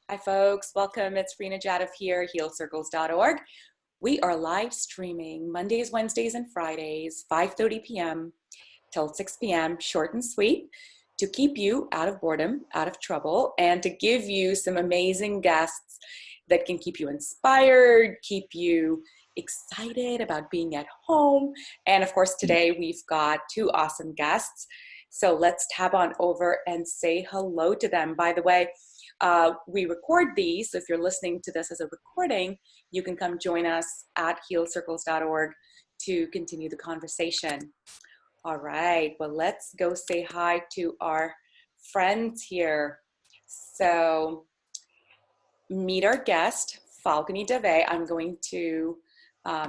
Hi folks, welcome. It's Rena Jadov here, healcircles.org. We are live streaming Mondays, Wednesdays, and Fridays, 5:30 p.m. till 6 p.m., short and sweet, to keep you out of boredom, out of trouble, and to give you some amazing guests that can keep you inspired, keep you excited about being at home. And of course, today we've got two awesome guests. So let's tab on over and say hello to them. By the way, we record these, so if you're listening to this as a recording, you can come join us at healcircles.org to continue the conversation. All right, well, let's go say hi to our friends here. So meet our guest, Falguni Dave. I'm going to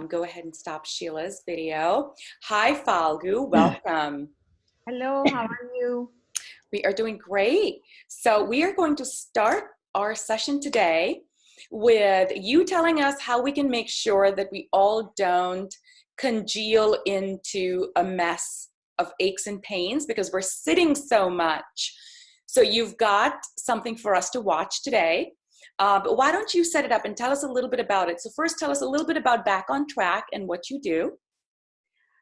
go ahead and stop Sheila's video. Hi, Falgu, welcome. Hello, how are you? We are doing great. So we are going to start our session today with you telling us how we can make sure that we all don't congeal into a mess of aches and pains because we're sitting so much. So you've got something for us to watch today. But why don't you set it up and tell us a little bit about it? So first tell us a little bit about Back on Track and what you do.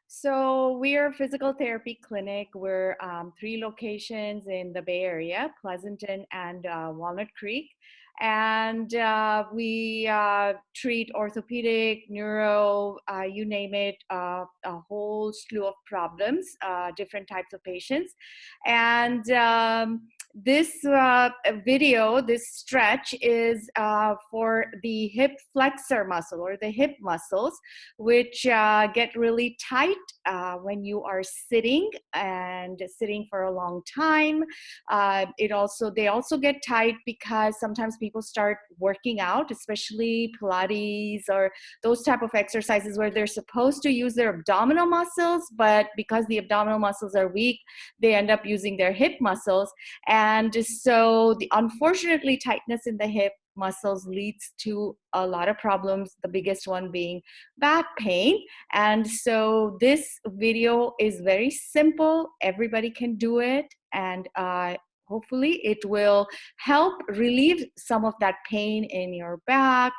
So we are a physical therapy clinic. We're 3 locations in the Bay Area, Pleasanton and Walnut Creek. And we treat orthopedic, neuro, you name it, a whole slew of problems, different types of patients. And this video, this stretch is for the hip flexor muscle or the hip muscles, which get really tight when you are sitting and sitting for a long time. They also get tight because sometimes people start working out, especially Pilates or those type of exercises where they're supposed to use their abdominal muscles, but because the abdominal muscles are weak, they end up using their hip muscles. And so unfortunately, tightness in the hip muscles leads to a lot of problems, the biggest one being back pain. And so this video is very simple. Everybody can do it. And hopefully it will help relieve some of that pain in your back,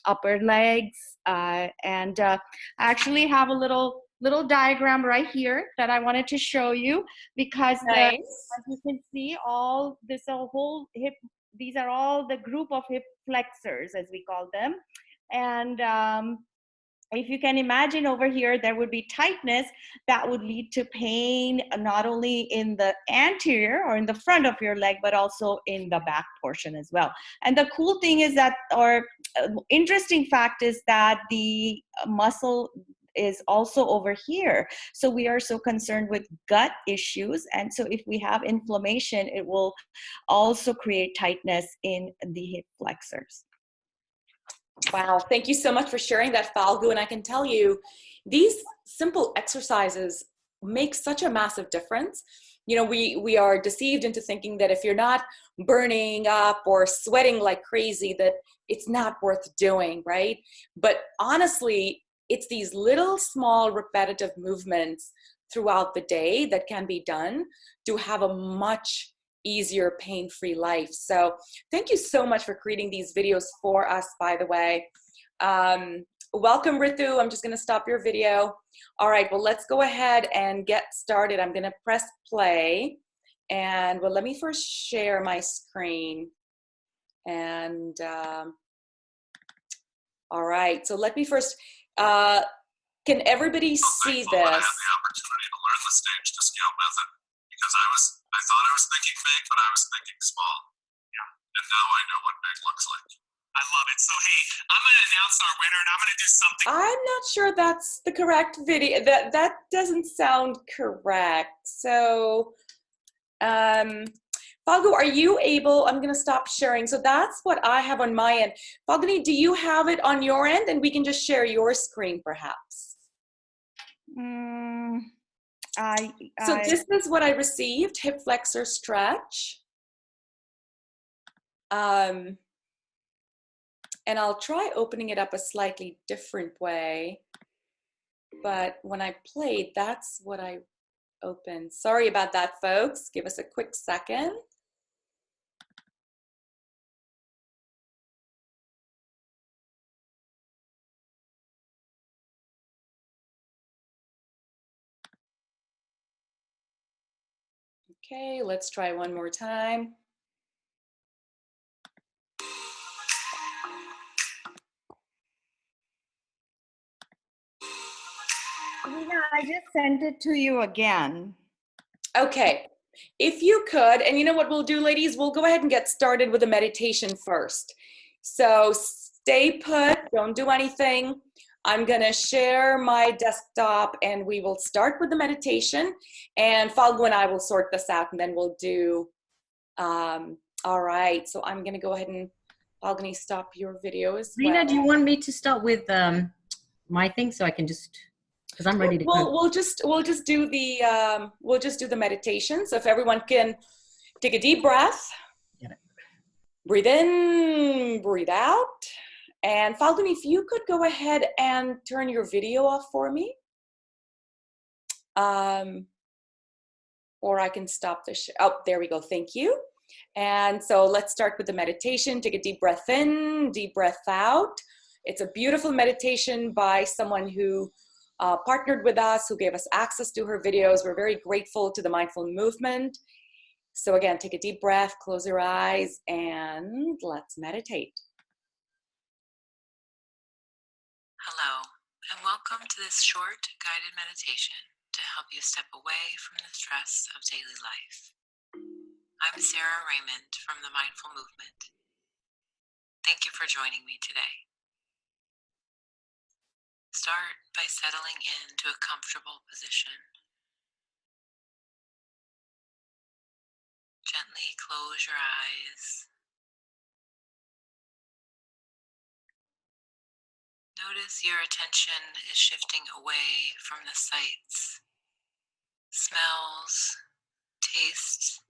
upper legs. And I actually have a little diagram right here that I wanted to show you because Nice. as you can see, whole hip, these are all the group of hip flexors, as we call them. And if you can imagine over here, there would be tightness that would lead to pain, not only in the anterior or in the front of your leg, but also in the back portion as well. And the cool thing is that, or interesting fact is that the muscle is also over here. So we are so concerned with gut issues. And so if we have inflammation, it will also create tightness in the hip flexors. Wow, thank you so much for sharing that, Falgu. And I can tell you, these simple exercises make such a massive difference. You know, we are deceived into thinking that if you're not burning up or sweating like crazy, that it's not worth doing, right? But honestly, it's these little, small, repetitive movements throughout the day that can be done to have a much easier, pain-free life. So thank you so much for creating these videos for us, by the way. Welcome, Ritu. I'm just going to stop your video. All right, well, let's go ahead and get started. I'm going to press play. And well, let me first share my screen. And all right, so let me first, can everybody see this? I had the opportunity to learn the stage to scale method because I thought I was thinking big, but I was thinking small. Yeah. And now I know what big looks like. I love it. So, hey, I'm going to announce our winner and I'm going to do something. I'm not sure that's the correct video. That doesn't sound correct. So, Falgu, are you able, I'm going to stop sharing. So that's what I have on my end. Falguni, do you have it on your end? And we can just share your screen, perhaps. So this is what I received, hip flexor stretch. And I'll try opening it up a slightly different way. But when I played, that's what I opened. Sorry about that, folks. Give us a quick second. Okay, let's try one more time. Rena, I just sent it to you again. Okay, if you could, and you know what we'll do, ladies? We'll go ahead and get started with the meditation first. So stay put, don't do anything. I'm gonna share my desktop and we will start with the meditation, and Falgu and I will sort this out and then we'll do, all right, so I'm gonna go ahead and, Falguni, stop your video as well. Rena, do you want me to start with my thing so I can just, because I'm ready to go. We'll just do the meditation. So if everyone can take a deep breath, Get it. breathe in, breathe out, and Falguni, if you could go ahead and turn your video off for me, or I can stop the show. Oh, there we go. Thank you. And so let's start with the meditation. Take a deep breath in, deep breath out. It's a beautiful meditation by someone who partnered with us, who gave us access to her videos. We're very grateful to the Mindful Movement. So again, take a deep breath, close your eyes, and let's meditate. Hello, and welcome to this short guided meditation to help you step away from the stress of daily life. I'm Sarah Raymond from the Mindful Movement. Thank you for joining me today. Start by settling into a comfortable position. Gently close your eyes. Notice your attention is shifting away from the sights, smells, tastes,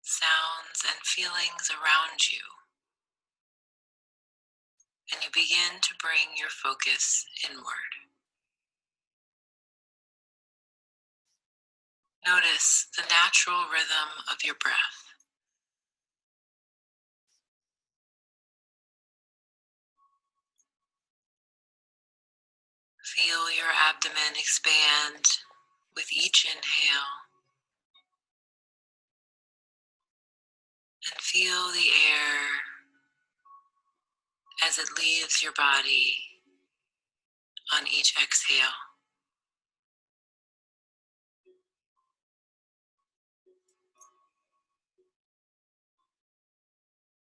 sounds, and feelings around you. And you begin to bring your focus inward. Notice the natural rhythm of your breath. Feel your abdomen expand with each inhale, and feel the air as it leaves your body on each exhale.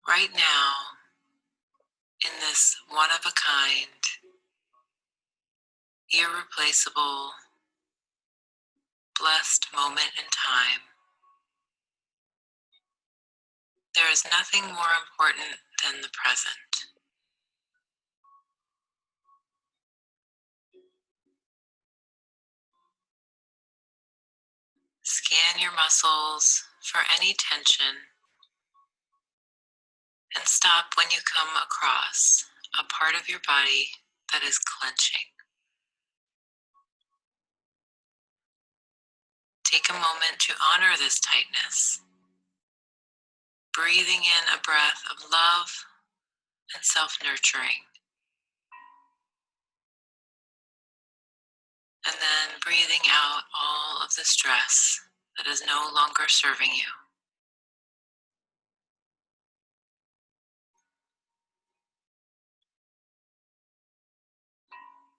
Right now, in this one-of-a-kind, irreplaceable, blessed moment in time, there is nothing more important than the present. Scan your muscles for any tension and stop when you come across a part of your body that is clenching. Take a moment to honor this tightness, breathing in a breath of love and self-nurturing, and then breathing out all of the stress that is no longer serving you.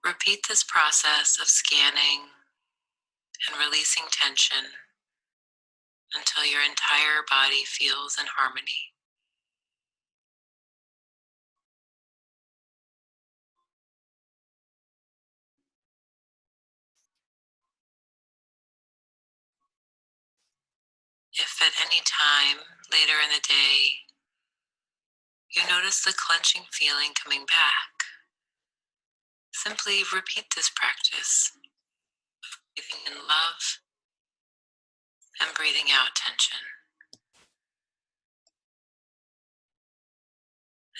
Repeat this process of scanning and releasing tension until your entire body feels in harmony. If at any time later in the day you notice the clenching feeling coming back, simply repeat this practice of breathing in love and breathing out tension.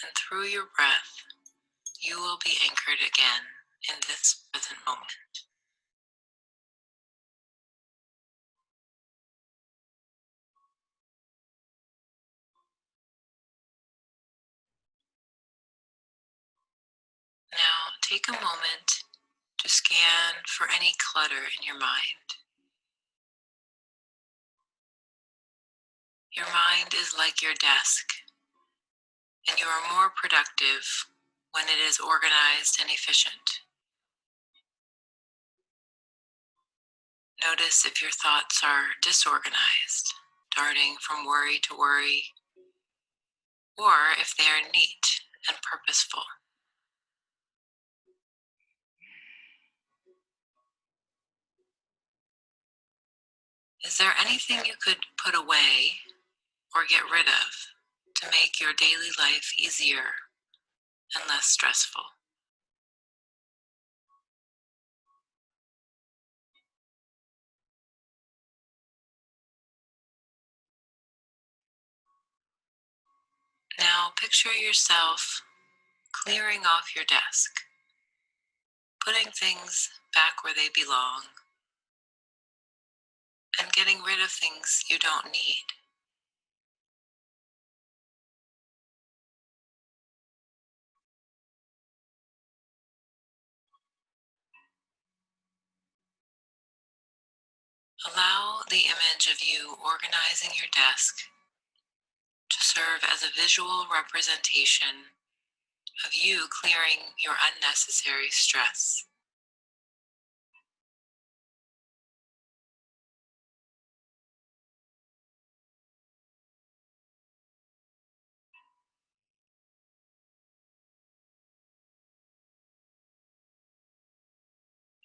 And through your breath, you will be anchored again in this present moment. Now, take a moment to scan for any clutter in your mind. Your mind is like your desk, and you are more productive when it is organized and efficient. Notice if your thoughts are disorganized, darting from worry to worry, or if they are neat and purposeful. Is there anything you could put away or get rid of to make your daily life easier and less stressful? Now picture yourself clearing off your desk, putting things back where they belong, and getting rid of things you don't need. Allow the image of you organizing your desk to serve as a visual representation of you clearing your unnecessary stress.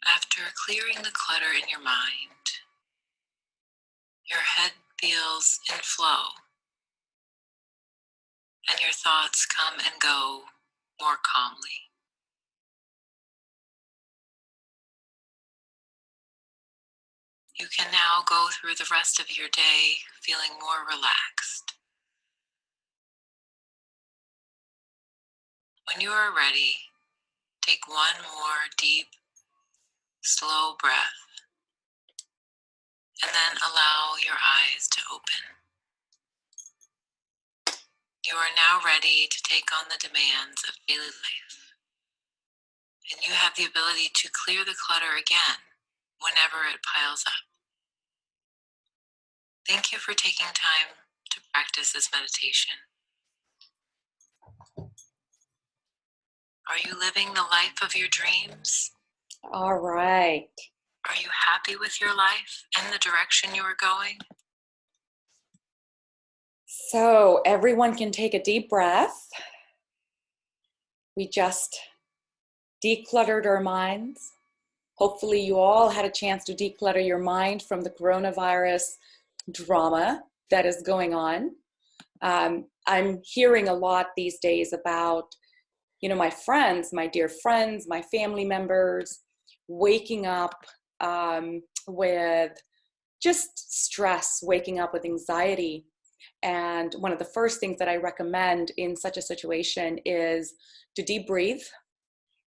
After clearing the clutter in your mind, your head feels in flow, and your thoughts come and go more calmly. You can now go through the rest of your day feeling more relaxed. When you are ready, take one more deep, slow breath, and then allow your eyes to open. You are now ready to take on the demands of daily life, and you have the ability to clear the clutter again whenever it piles up. Thank you for taking time to practice this meditation. Are you living the life of your dreams? All right. Are you happy with your life and the direction you are going? So everyone can take a deep breath. We just decluttered our minds. Hopefully you all had a chance to declutter your mind from the coronavirus drama that is going on. I'm hearing a lot these days about, my friends, my dear friends, my family members, waking up with just stress, waking up with anxiety. And one of the first things that I recommend in such a situation is to deep breathe.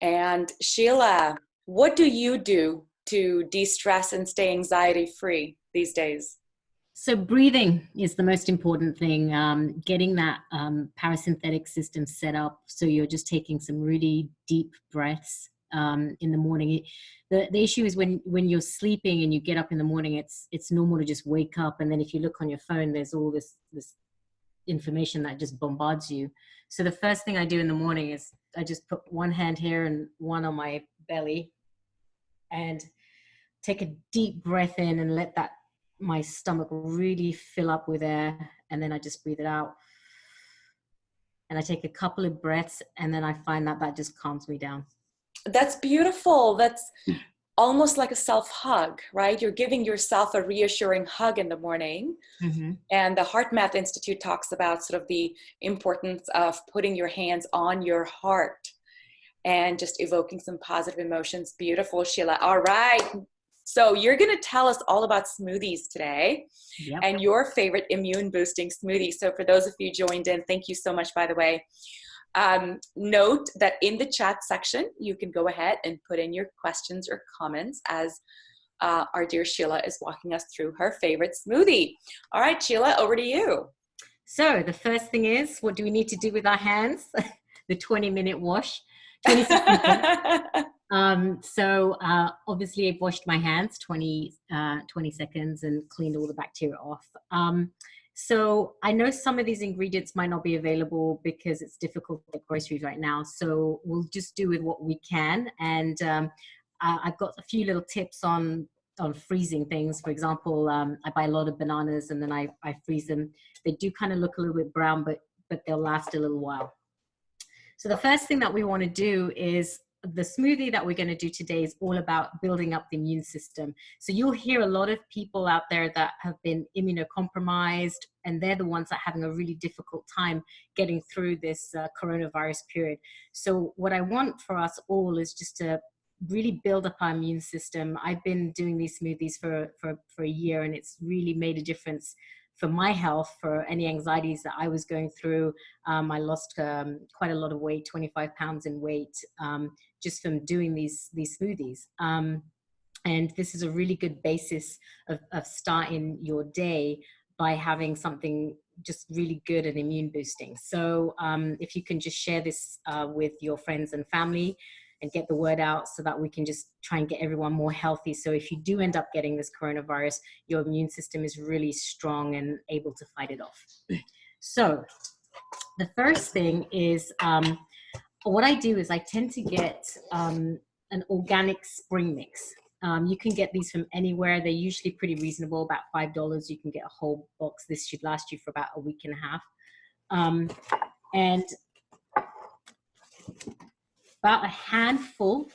And Sheila, what do you do to de-stress and stay anxiety-free these days? So breathing is the most important thing. Getting that parasympathetic system set up so you're just taking some really deep breaths in the morning. The issue is when you're sleeping and you get up in the morning, it's normal to just wake up, and then if you look on your phone, there's all this information that just bombards you. So the first thing I do in the morning is I just put one hand here and one on my belly and take a deep breath in and let my stomach really fill up with air, and then I just breathe it out. And I take a couple of breaths, and then I find that just calms me down. That's beautiful. That's almost like a self-hug, right? You're giving yourself a reassuring hug in the morning. Mm-hmm. And the Heart Math Institute talks about sort of the importance of putting your hands on your heart and just evoking some positive emotions. Beautiful, Sheila. All right. So you're going to tell us all about smoothies today. Yep. And your favorite immune boosting smoothie. So for those of you joined in, thank you so much, by the way. Note that in the chat section, you can go ahead and put in your questions or comments as our dear Sheila is walking us through her favorite smoothie. All right, Sheila, over to you. So the first thing is, what do we need to do with our hands? The 20-minute wash. 26 seconds. So obviously I've washed my hands 20 seconds and cleaned all the bacteria off. So I know some of these ingredients might not be available because it's difficult to get groceries right now. So we'll just do with what we can. And I've got a few little tips on freezing things. For example, I buy a lot of bananas and then I freeze them. They do kind of look a little bit brown, but they'll last a little while. So the first thing that we want to do is the smoothie that we're going to do today is all about building up the immune system. So you'll hear a lot of people out there that have been immunocompromised, and they're the ones that are having a really difficult time getting through this coronavirus period. So what I want for us all is just to really build up our immune system. I've been doing these smoothies for a year, and it's really made a difference for my health, for any anxieties that I was going through. I lost quite a lot of weight, 25 pounds in weight, just from doing these smoothies. And this is a really good basis of starting your day by having something just really good and immune boosting. So if you can just share this with your friends and family and get the word out so that we can just try and get everyone more healthy. So if you do end up getting this coronavirus, your immune system is really strong and able to fight it off. So the first thing is, what I do is I tend to get an organic spring mix. You can get these from anywhere. They're usually pretty reasonable, about $5. You can get a whole box. This should last you for about a week and a half. And about a handful,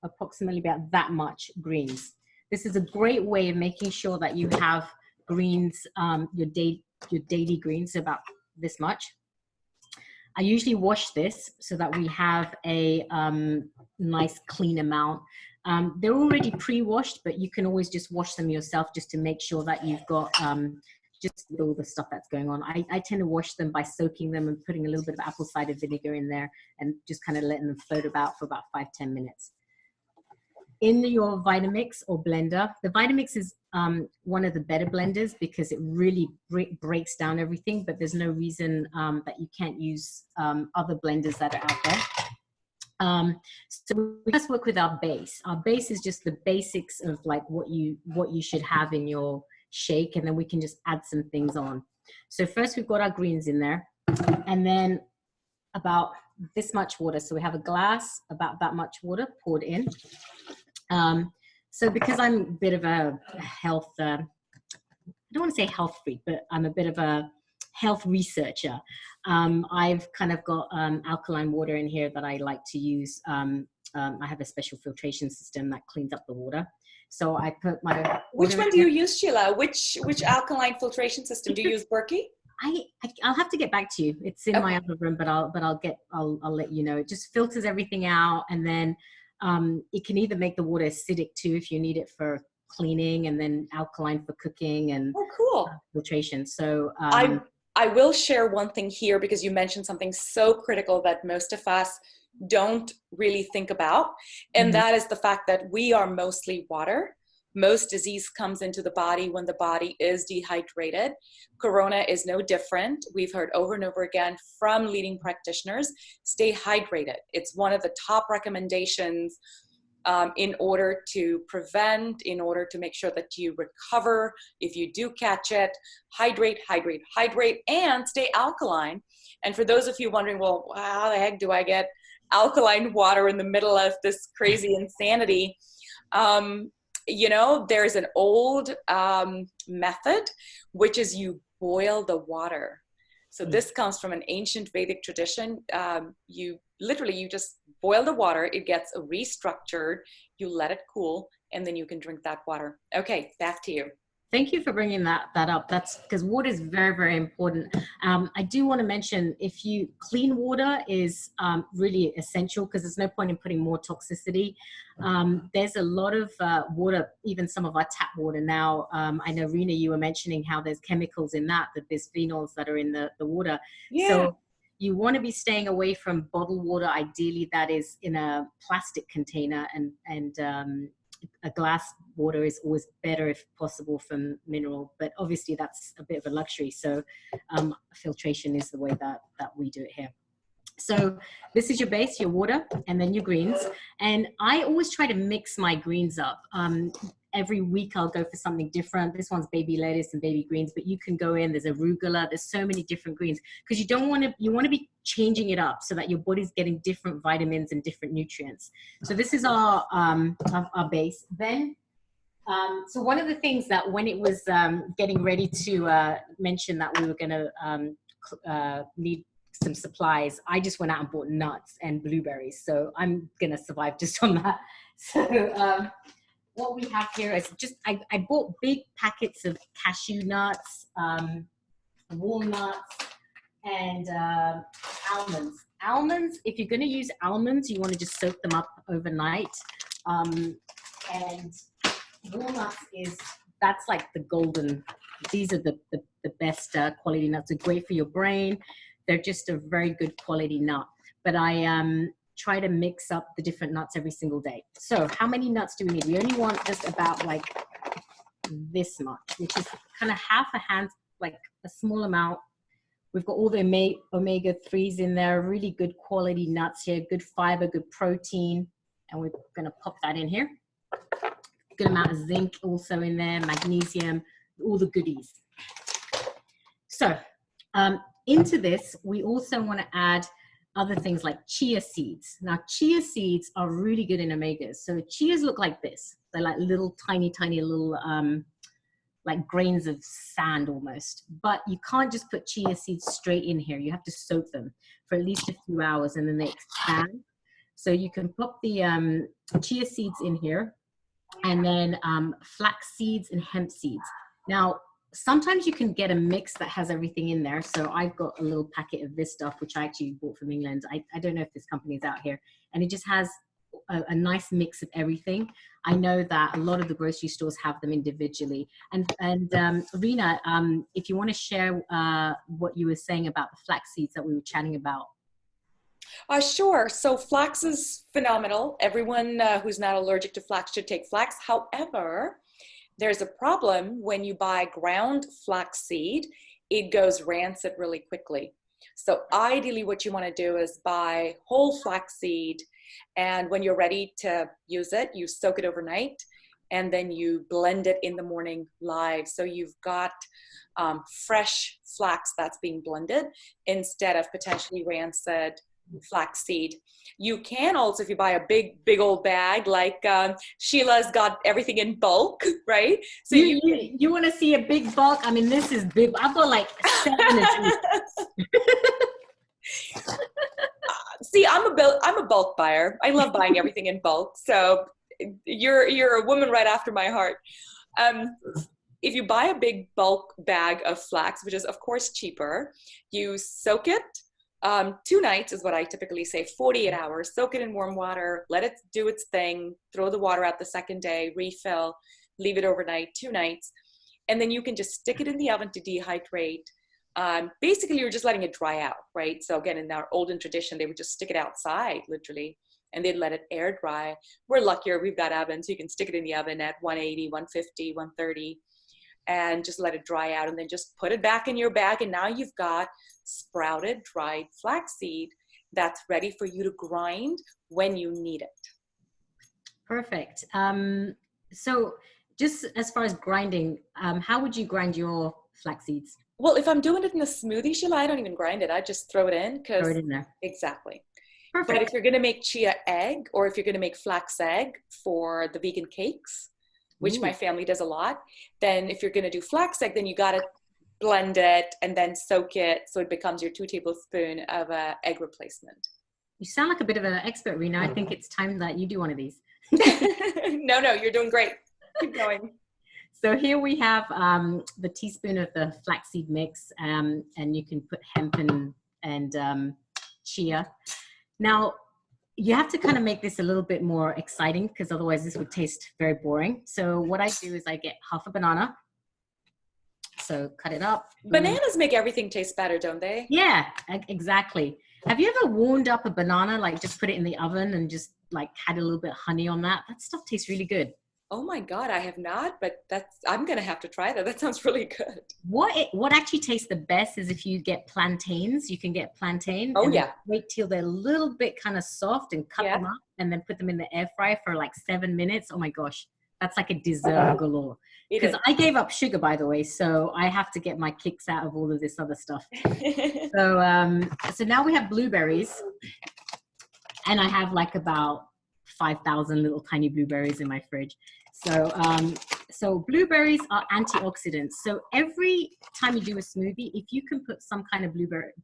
approximately about that much greens. This is a great way of making sure that you have greens, your daily greens, about this much. I usually wash this so that we have a nice clean amount. They're already pre-washed, but you can always just wash them yourself just to make sure that you've got just all the stuff that's going on. I tend to wash them by soaking them and putting a little bit of apple cider vinegar in there and just kind of letting them float about for about 5-10 minutes. In your Vitamix or blender, the Vitamix is one of the better blenders because it really breaks down everything, but there's no reason that you can't use other blenders that are out there. So we just work with our base. Our base is just the basics of like what you should have in your shake, and then we can just add some things on. So first we've got our greens in there, and then about this much water. So we have a glass, about that much water poured in. So because I'm a bit of a health, I don't want to say health freak, but I'm a bit of a health researcher. I've kind of got alkaline water in here that I like to use. I have a special filtration system that cleans up the water. So I put my... Which one do you use, Sheila? Which alkaline filtration system? Do you use Berkey? I'll have to get back to you. It's in my other room, but I'll let you know. It just filters everything out, and then it can either make the water acidic too if you need it for cleaning, and then alkaline for cooking and cool. Filtration. So I will share one thing here because you mentioned something so critical that most of us don't really think about, and that is the fact that we are mostly water. Most disease comes into the body when the body is dehydrated. Corona is no different. We've heard over and over again from leading practitioners, stay hydrated. It's one of the top recommendations in order to prevent, in order to make sure that you recover if you do catch it. Hydrate, hydrate, hydrate, and stay alkaline. And for those of you wondering, well, how the heck do I get alkaline water in the middle of this crazy insanity? You know, there's an old method, which is you boil the water. So this comes from an ancient Vedic tradition. You just boil the water, it gets restructured, you let it cool, and then you can drink that water. Okay, back to you. Thank you for bringing that up. That's because water is very, very important. I do want to mention, clean water is really essential because there's no point in putting more toxicity. There's a lot of water, even some of our tap water now. I know, Rena, you were mentioning how there's chemicals in that bisphenols that are in the water. Yeah. So you want to be staying away from bottled water. Ideally, that is in a plastic container, and a glass water is always better if possible from mineral, but obviously that's a bit of a luxury. So filtration is the way that we do it here. So this is your base, your water, and then your greens. And I always try to mix my greens up. every week I'll go for something different. This one's baby lettuce and baby greens, but you can go in, there's arugula, there's so many different greens, because you want to be changing it up so that your body's getting different vitamins and different nutrients. So this is our base. Then so one of the things that when it was getting ready to mention that we were going to need some supplies, I just went out and bought nuts and blueberries. So I'm going to survive just on that. So what we have here is just, I bought big packets of cashew nuts, walnuts, and almonds. Almonds, if you're going to use almonds, you want to just soak them up overnight. And walnuts that's like the golden, these are the best quality nuts. They're great for your brain. They're just a very good quality nut. But I try to mix up the different nuts every single day. So how many nuts do we need? We only want just about like this much, which is kind of half a hand, like a small amount. We've got all the omega-3s in there, really good quality nuts here, good fiber, good protein. And we're going to pop that in here. Good amount of zinc also in there, magnesium, all the goodies. So into this, we also want to add other things like chia seeds. Now, chia seeds are really good in omegas. So chias look like this. They're like little tiny little, like grains of sand almost. But you can't just put chia seeds straight in here. You have to soak them for at least a few hours and then they expand. So you can pop the chia seeds in here, and then flax seeds and hemp seeds. Now, sometimes you can get a mix that has everything in there. So I've got a little packet of this stuff, which I actually bought from England. I don't know if this company is out here. And it just has a nice mix of everything. I know that a lot of the grocery stores have them individually. And Rena, if you want to share what you were saying about the flax seeds that we were chatting about. Sure. So flax is phenomenal. Everyone who's not allergic to flax should take flax. However, there's a problem when you buy ground flax seed, it goes rancid really quickly. So ideally what you want to do is buy whole flax seed, and when you're ready to use it, you soak it overnight and then you blend it in the morning live. So you've got fresh flax that's being blended instead of potentially rancid flaxseed. You can also, if you buy a big old bag, like Sheila's got everything in bulk, right? So you want to see a big bulk? I mean, this is big. I've got like 7 of these. See, I'm a bulk buyer. I love buying everything in bulk. So you're a woman right after my heart. If you buy a big bulk bag of flax, which is of course cheaper, you soak it. 2 nights is what I typically say, 48 hours, soak it in warm water, let it do its thing, throw the water out the second day, refill, leave it overnight, 2 nights. And then you can just stick it in the oven to dehydrate. Basically, you're just letting it dry out, right? So again, in our olden tradition, they would just stick it outside, literally, and they'd let it air dry. We're luckier, we've got ovens, so you can stick it in the oven at 180, 150, 130, and just let it dry out, and then just put it back in your bag, and now you've got sprouted dried flaxseed that's ready for you to grind when you need it. Perfect. So just as far as grinding, how would you grind your flax seeds? Well, if I'm doing it in a smoothie, Sheila, I don't even grind it. I just throw it in. Throw it in there. Exactly. Perfect. But if you're going to make chia egg, or if you're going to make flax egg for the vegan cakes, which my family does a lot, then if you're going to do flax egg, then you got to blend it and then soak it so it becomes your 2 tablespoons of egg replacement. You sound like a bit of an expert, Rena. I think it's time that you do one of these. No, you're doing great. Keep going. So here we have the teaspoon of the flaxseed mix, and you can put hemp and chia. Now, you have to kind of make this a little bit more exciting, because otherwise this would taste very boring. So what I do is I get half a banana. So cut it up. Bananas make everything taste better, don't they? Yeah, exactly. Have you ever warmed up a banana, like just put it in the oven and just like had a little bit of honey on that? That stuff tastes really good. Oh my God, I have not, but I'm going to have to try that. That sounds really good. What actually tastes the best is if you get plantains. You can get plantain. Oh yeah. Wait till they're a little bit kind of soft and cut them up, and then put them in the air fryer for like 7 minutes. Oh my gosh, That's like a dessert galore. Because I gave up sugar, by the way, so I have to get my kicks out of all of this other stuff. So now we have blueberries, and I have like about 5,000 little tiny blueberries in my fridge. So blueberries are antioxidants. So every time you do a smoothie, if you can put some kind of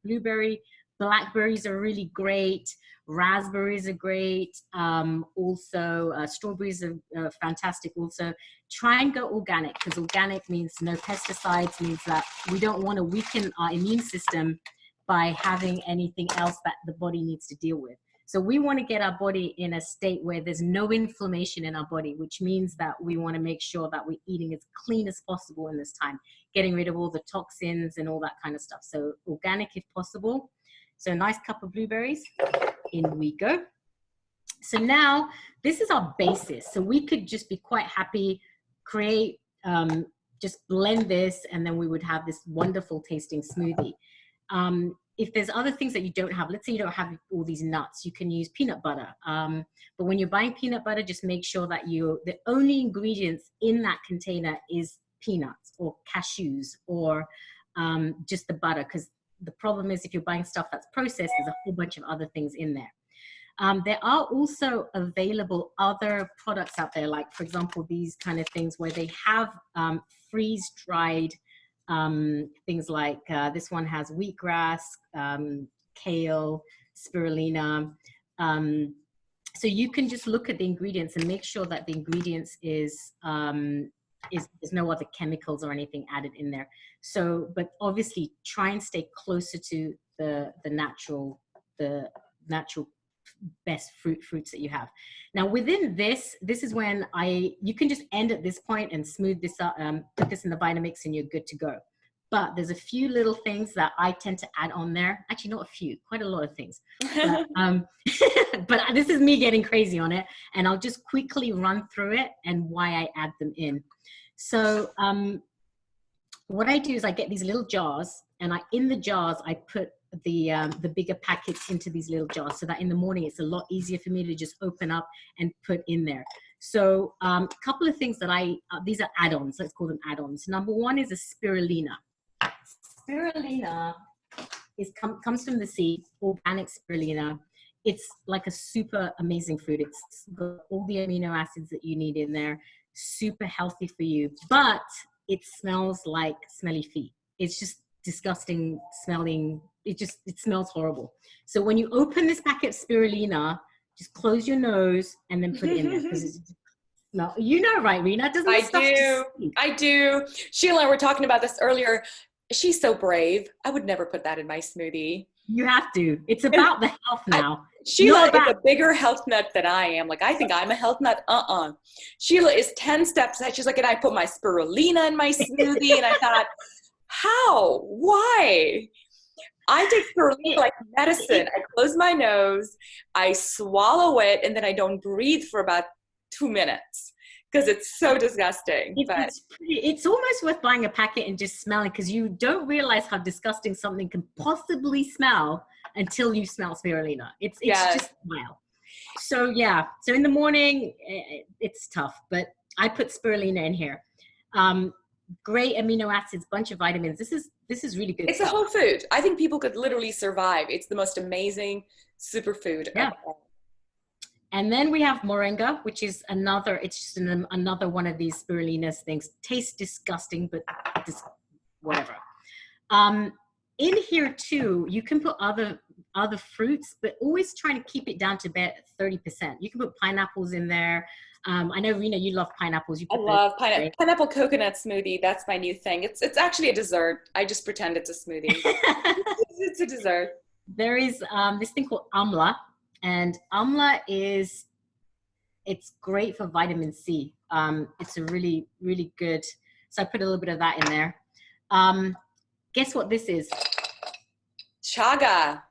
blueberry, blackberries are really great. Raspberries are great. Also, strawberries are fantastic. Also, try and go organic, because organic means no pesticides, means that we don't want to weaken our immune system by having anything else that the body needs to deal with. So we want to get our body in a state where there's no inflammation in our body, which means that we want to make sure that we're eating as clean as possible in this time, getting rid of all the toxins and all that kind of stuff. So organic if possible. So a nice cup of blueberries, in we go. So now this is our basis. So we could just be quite happy, create, just blend this, and then we would have this wonderful tasting smoothie. If there's other things that you don't have, let's say you don't have all these nuts, you can use peanut butter. But when you're buying peanut butter, just make sure that the only ingredients in that container is peanuts or cashews or just the butter. Because the problem is if you're buying stuff that's processed, there's a whole bunch of other things in there. There are also available other products out there, like for example, these kind of things where they have freeze-dried things like this one has wheatgrass, kale, spirulina. So you can just look at the ingredients and make sure that the ingredients is there's no other chemicals or anything added in there. So, but obviously try and stay closer to the natural best fruits that you have. Now within this is when you can just end at this point and smooth this up, put this in the Vitamix and you're good to go. But there's a few little things that I tend to add on there. Actually, not a few, quite a lot of things. But this is me getting crazy on it, and I'll just quickly run through it and why I add them in. So what I do is I get these little jars, and in the jars I put the bigger packets into these little jars, so that in the morning it's a lot easier for me to just open up and put in there. So a couple of things that these are add-ons, let's call them add-ons. Number one is a spirulina. Spirulina comes from the seed, organic spirulina. It's like a super amazing food. It's got all the amino acids that you need in there, super healthy for you, but it smells like smelly feet. It's just disgusting smelling. It smells horrible. So when you open this packet of spirulina, just close your nose and then put it in there, because it's no, you know, right, Rena? Doesn't I do. Sheila and we were talking about this earlier. She's so brave. I would never put that in my smoothie. You have to. It's about the health now. Sheila is a bigger health nut than I am. Like, I think I'm a health nut. Sheila is 10 steps ahead. She's like, and I put my spirulina in my smoothie. And I thought, how? Why? I take spirulina like medicine. I close my nose, I swallow it, and then I don't breathe for about 2 minutes because it's so disgusting. It's almost worth buying a packet and just smelling, because you don't realize how disgusting something can possibly smell until you smell spirulina. It's just wild. So yeah, so in the morning it's tough, but I put spirulina in here. Great amino acids, bunch of vitamins. This is really good. It's a whole food. I think people could literally survive. It's the most amazing superfood. Yeah. And then we have moringa, which is another one of these spirulina things. Tastes disgusting, but whatever. In here too, you can put other fruits, but always trying to keep it down to about 30%. You can put pineapples in there. I know, Rena, you love pineapples. I love pineapple coconut smoothie. That's my new thing. It's actually a dessert. I just pretend it's a smoothie. It's a dessert. There is this thing called amla, and amla it's great for vitamin C. It's a really, really good. So I put a little bit of that in there. Guess what this is? Chaga.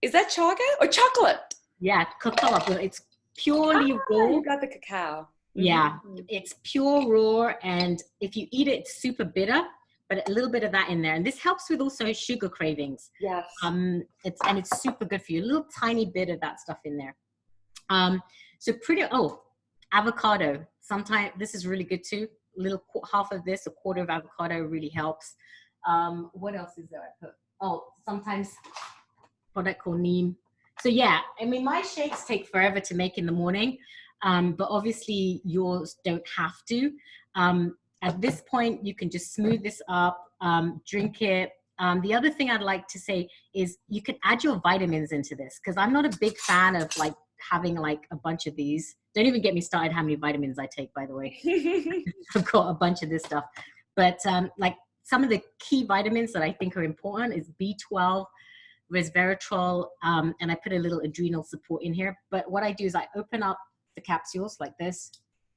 Is that chaga or chocolate? Yeah, cacao. It's purely raw. You got the cacao. Yeah, it's pure raw, and if you eat it, it's super bitter, but a little bit of that in there. And this helps with also sugar cravings. Yes. It's super good for you. A little tiny bit of that stuff in there. So Avocado. Sometimes this is really good too. Half of this, a quarter of avocado really helps. What else is there I put? Oh, sometimes product called neem. So yeah, I mean, my shakes take forever to make in the morning, but obviously yours don't have to. At this point, you can just smooth this up, drink it. The other thing I'd like to say is you can add your vitamins into this, because I'm not a big fan of like having like a bunch of these. Don't even get me started how many vitamins I take, by the way. I've got a bunch of this stuff. But like some of the key vitamins that I think are important is B12, resveratrol, and I put a little adrenal support in here. But what I do is I open up the capsules like this,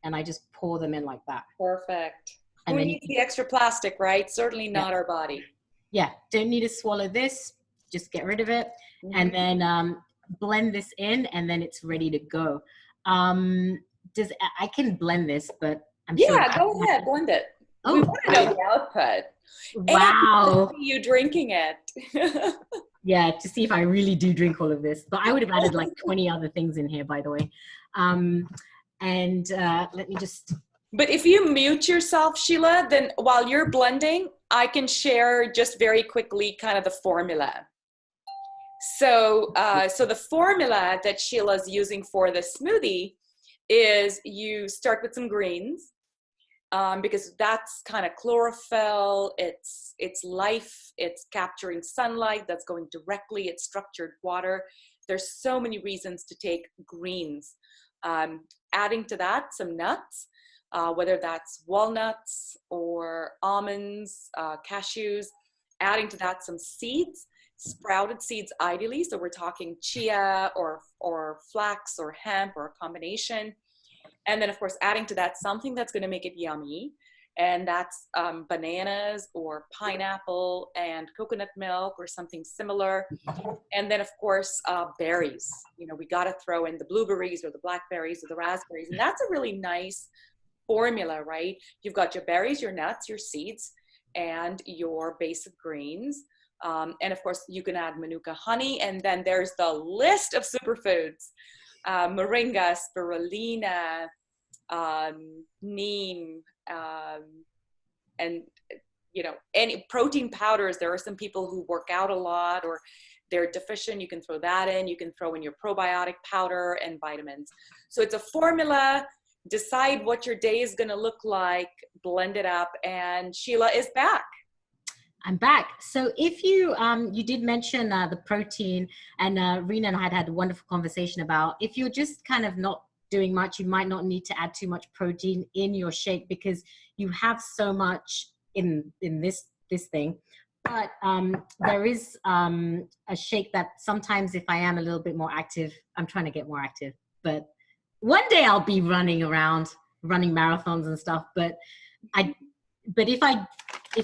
and I just pour them in like that. Perfect. And Who then needs the extra plastic, right? Certainly not Yeah. our body. Yeah, don't need to swallow this. Just get rid of it. And then blend this in, and then it's ready to go. I can blend this, but I'm sure. Yeah, go ahead, blend it. Oh, we want to know the output. wow. And you drinking it. Yeah, to see if I really do drink all of this. But I would have added like 20 other things in here, by the way. Let me just. But if you mute yourself, Sheila, then while you're blending, I can share just very quickly kind of the formula. So the formula that Sheila's using for the smoothie is you start with some greens, because that's kind of chlorophyll, it's life, it's capturing sunlight that's going directly, it's structured water. There's so many reasons to take greens. Adding to that some nuts, whether that's walnuts or almonds, cashews, adding to that some seeds, sprouted seeds ideally. So we're talking chia or flax or hemp or a combination. And then of course, adding to that something that's going to make it yummy. And that's bananas or pineapple and coconut milk or something similar. And then of course, berries. You know, we got to throw in the blueberries or the blackberries or the raspberries. And that's a really nice formula, right? You've got your berries, your nuts, your seeds, and your base of greens. And of course, you can add manuka honey. And then there's the list of superfoods. Moringa, spirulina, neem, and you know, any protein powders. There are some people who work out a lot or they're deficient. You can throw that in. You can throw in your probiotic powder and vitamins. So it's a formula. Decide what your day is going to look like, blend it up, and Sheila is back. I'm back. So if you you did mention the protein, and Rena and I had a wonderful conversation about if you're just kind of not doing much, you might not need to add too much protein in your shake because you have so much in this thing. But there is a shake that sometimes if I am a little bit more active, I'm trying to get more active, but one day I'll be running around, running marathons and stuff. But if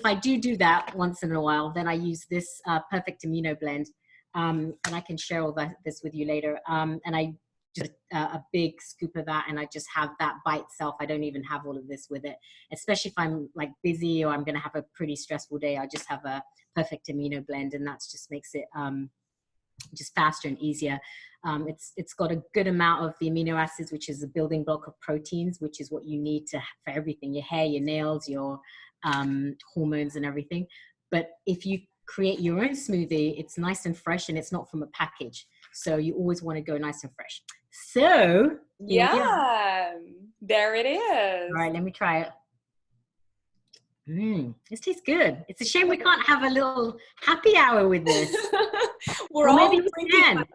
I do that once in a while, then I use this Perfect Amino blend, and I can share all this with you later. And I just a big scoop of that, and I just have that by itself. I don't even have all of this with it, especially if I'm like busy or I'm going to have a pretty stressful day. I just have a Perfect Amino blend, and that just makes it just faster and easier. It's got a good amount of the amino acids, which is a building block of proteins, which is what you need for everything, your hair, your nails, your hormones and everything. But if you create your own smoothie, it's nice and fresh and it's not from a package. So you always want to go nice and fresh. So yeah, there it is. All right, let me try it. This tastes good. It's a shame we can't have a little happy hour with this. We're or all maybe we can.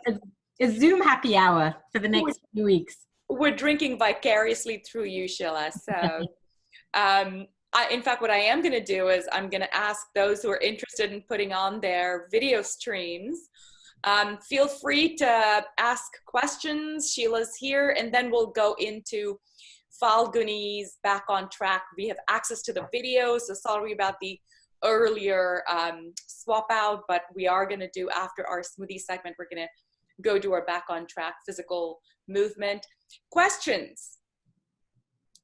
A Zoom happy hour for the next few weeks. We're drinking vicariously through you, Sheila. So, in fact, what I am going to do is I'm going to ask those who are interested in putting on their video streams. Feel free to ask questions. Sheila's here, and then we'll go into Falguni's Back on Track. We have access to the videos, so sorry about the earlier swap out, but we are going to do after our smoothie segment, we're going to go do our Back on Track physical movement. Questions,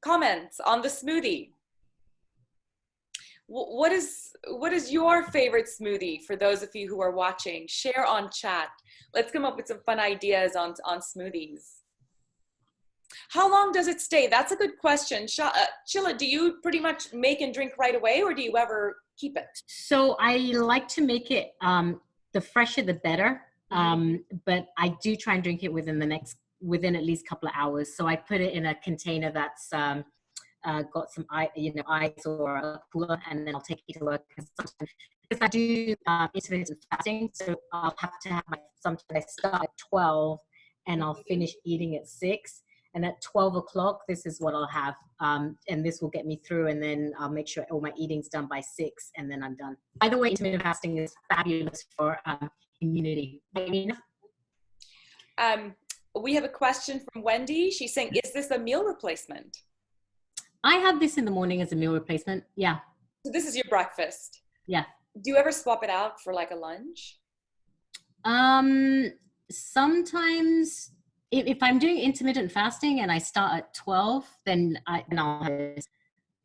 comments on the smoothie? What is your favorite smoothie for those of you who are watching? Share on chat. Let's come up with some fun ideas on smoothies. How long does it stay? That's a good question. Sheila, do you pretty much make and drink right away, or do you ever keep it? So I like to make it, the fresher the better. But I do try and drink it within at least a couple of hours. So I put it in a container that's got some ice or a cooler, and then I'll take it to work. Because I do intermittent fasting, so I'll have to have sometimes I start at 12 and I'll finish eating at 6. And at 12 o'clock, this is what I'll have. And this will get me through, and then I'll make sure all my eating's done by 6, and then I'm done. By the way, intermittent fasting is fabulous for immunity. We have a question from Wendy. She's saying, is this a meal replacement? I have this in the morning as a meal replacement. Yeah. So this is your breakfast? Yeah. Do you ever swap it out for like a lunch? Sometimes if I'm doing intermittent fasting and I start at 12, then I'll have it.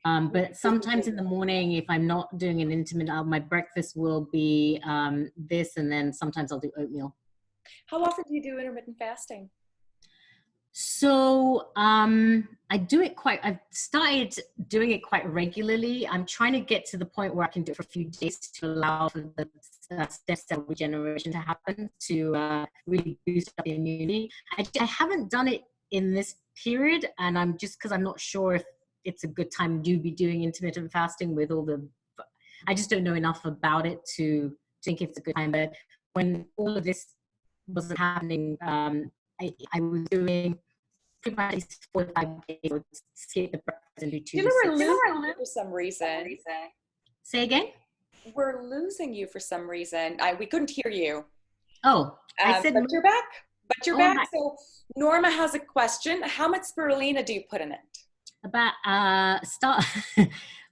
But sometimes in the morning, if I'm not doing an intermittent, my breakfast will be this, and then sometimes I'll do oatmeal. How often do you do intermittent fasting? So I've started doing it quite regularly. I'm trying to get to the point where I can do it for a few days to allow for the stem cell regeneration to happen, to really boost up the immunity. I haven't done it in this period, and I'm just, because I'm not sure if it's a good time to be doing intermittent fasting with all the, I just don't know enough about it to think it's a good time. But when all of this wasn't happening, I was doing pretty much 4 to 5 days. I would skip the breakfast and do 2 to 6. We're losing you for some reason. Say again? We're losing you for some reason. We couldn't hear you. Oh, I said. But you're back. Back. So Norma has a question. How much spirulina do you put in it?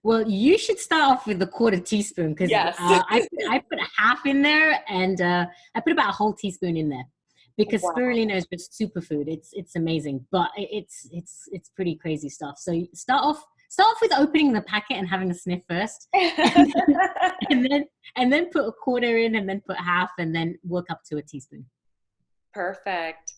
Well, you should start off with a 1/4 teaspoon, because yes. I put a half in there, and I put about a whole teaspoon in there, because spirulina is just superfood. It's amazing, but it's pretty crazy stuff. So start off with opening the packet and having a sniff first, and then put a 1/4 in, and then put half, and then work up to a teaspoon. Perfect.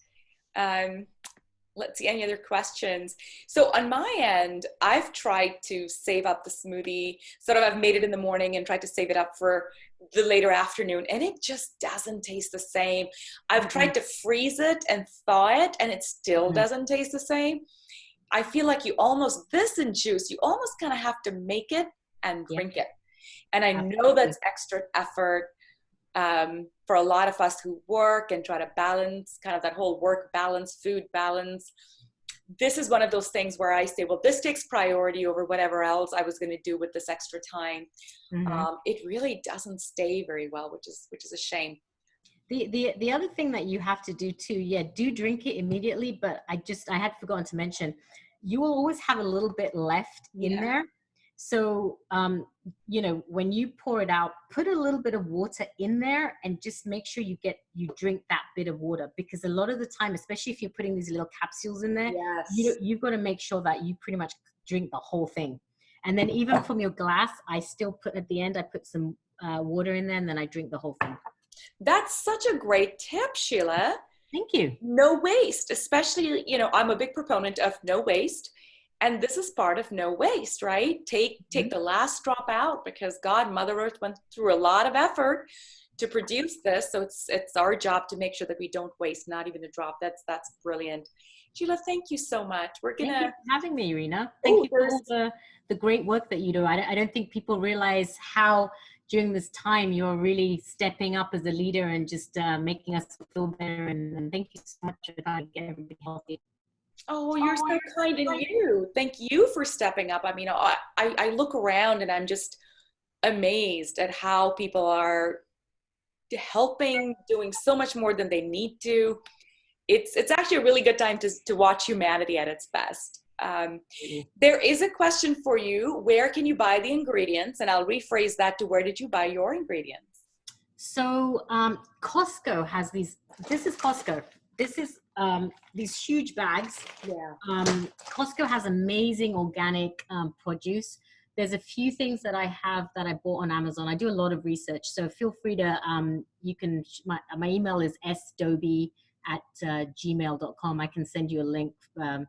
Let's see, any other questions? So on my end, I've tried to save up the smoothie. I've made it in the morning and tried to save it up for the later afternoon, and it just doesn't taste the same. I've tried to freeze it and thaw it, and it still doesn't taste the same. I feel like you almost kind of have to make it and drink it. And I know that's extra effort for a lot of us who work and try to balance kind of that whole work balance, food balance. This is one of those things where I say, well, this takes priority over whatever else I was going to do with this extra time. It really doesn't stay very well, which is a shame. The other thing that you have to do too, do drink it immediately, but I had forgotten to mention, you will always have a little bit left in there. So, when you pour it out, put a little bit of water in there, and just make sure you drink that bit of water, because a lot of the time, especially if you're putting these little capsules in there, you've got to make sure that you pretty much drink the whole thing. And then even from your glass, I still put at the end, I put some water in there, and then I drink the whole thing. That's such a great tip, Sheila. Thank you. No waste, especially, I'm a big proponent of no waste. And this is part of no waste, right? Take the last drop out, because Mother Earth went through a lot of effort to produce this. So it's our job to make sure that we don't waste, not even a drop. That's brilliant. Sheila, thank you so much. Thank you for having me, Irina. Thank you for all the great work that you do. I don't think people realize how during this time you're really stepping up as a leader and just making us feel better. And thank you so much for trying to get everybody healthy. Oh, you're so kind, and you. Thank you for stepping up. I mean, I look around and I'm just amazed at how people are helping, doing so much more than they need to. It's actually a really good time to watch humanity at its best. There is a question for you. Where can you buy the ingredients? And I'll rephrase that to, where did you buy your ingredients? So Costco has these. This is Costco. This is these huge bags. Costco has amazing organic produce. There's a few things that I have that I bought on Amazon. I do a lot of research, so feel free to, my email is sdobee gmail.com. I can send you a link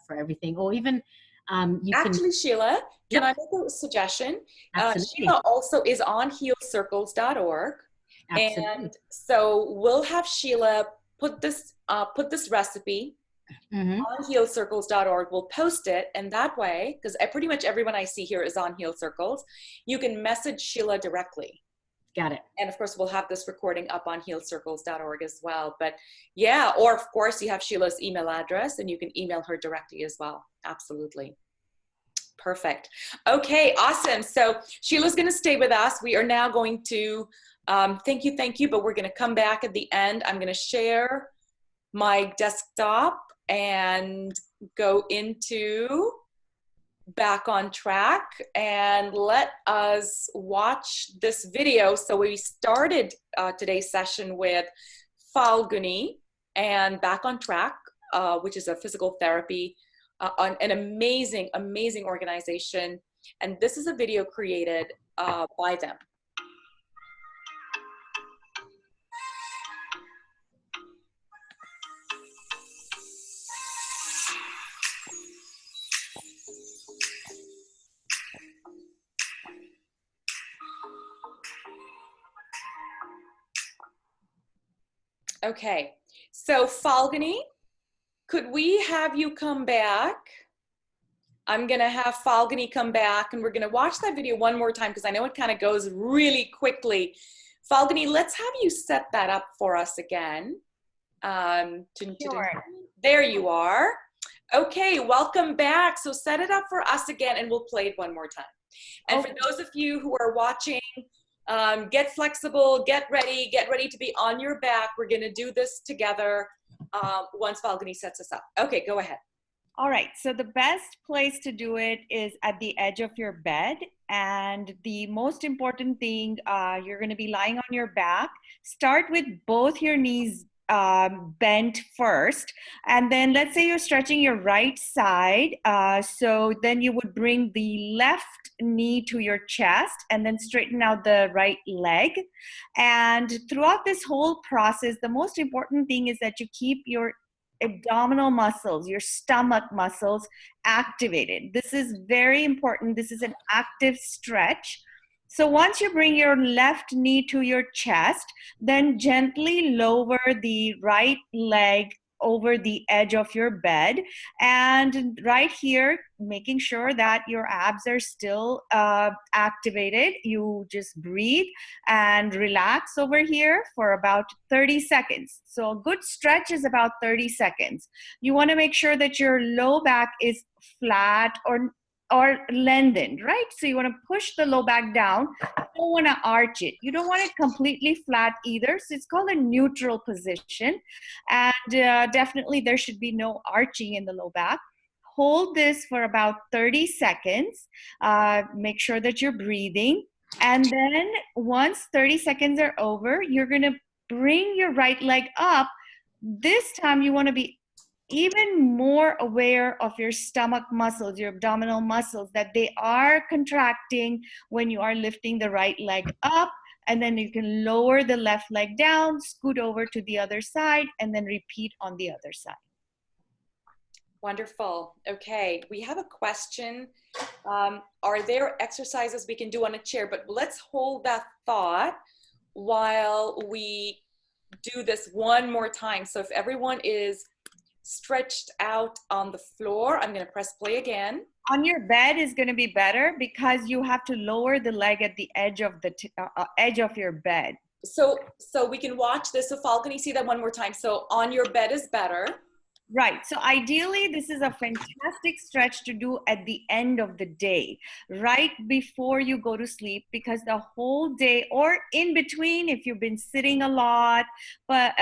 for everything, or even you Actually, can. Sheila, can Yep. I make a suggestion? Absolutely. Sheila also is on healcircles.org. Absolutely. And so we'll have Sheila put this recipe Mm-hmm. on healcircles.org. We'll post it, and that way, because pretty much everyone I see here is on Heal Circles, you can message Sheila directly. Got it. And of course, we'll have this recording up on healcircles.org as well. But yeah, or of course, you have Sheila's email address, and you can email her directly as well. Absolutely. Perfect. Okay, awesome. So Sheila's going to stay with us. We are now going to, thank you, but we're going to come back at the end. I'm going to share my desktop and go into Back on Track and let us watch this video. So we started today's session with Falguni and Back on Track, which is a physical therapy, an amazing, amazing organization. And this is a video created by them. Okay, so Falguni, could we have you come back? I'm gonna have Falguni come back and we're gonna watch that video one more time because I know it kind of goes really quickly. Falguni, let's have you set that up for us again. Sure. There you are. Okay, welcome back. So set it up for us again and we'll play it one more time. And for those of you who are watching, get flexible, get ready to be on your back. We're gonna do this together once Falguni sets us up. Okay, go ahead. All right, so the best place to do it is at the edge of your bed. And the most important thing, you're gonna be lying on your back. Start with both your knees bent first, and then let's say you're stretching your right side, so then you would bring the left knee to your chest and then straighten out the right leg. And throughout this whole process, the most important thing is that you keep your abdominal muscles, your stomach muscles activated. This is very important. This is an active stretch. So once you bring your left knee to your chest, then gently lower the right leg over the edge of your bed. And right here, making sure that your abs are still activated, you just breathe and relax over here for about 30 seconds. So a good stretch is about 30 seconds. You want to make sure that your low back is flat or lengthened, right? So you want to push the low back down. You don't want to arch it. You don't want it completely flat either. So it's called a neutral position. And definitely there should be no arching in the low back. Hold this for about 30 seconds. Make sure that you're breathing. And then once 30 seconds are over, you're going to bring your right leg up. This time you want to be even more aware of your stomach muscles, your abdominal muscles, that they are contracting when you are lifting the right leg up. And then you can lower the left leg down, scoot over to the other side, and then repeat on the other side. Wonderful. Okay, we have a question. Are there exercises we can do on a chair? But let's hold that thought while we do this one more time. So if everyone is stretched out on the floor, I'm going to press play again. On your bed is going to be better because you have to lower the leg at the edge of the edge of your bed. So we can watch this. So Falguni, see that one more time. So on your bed is better. Right. So ideally, this is a fantastic stretch to do at the end of the day, right before you go to sleep, because the whole day or in between, if you've been sitting a lot, but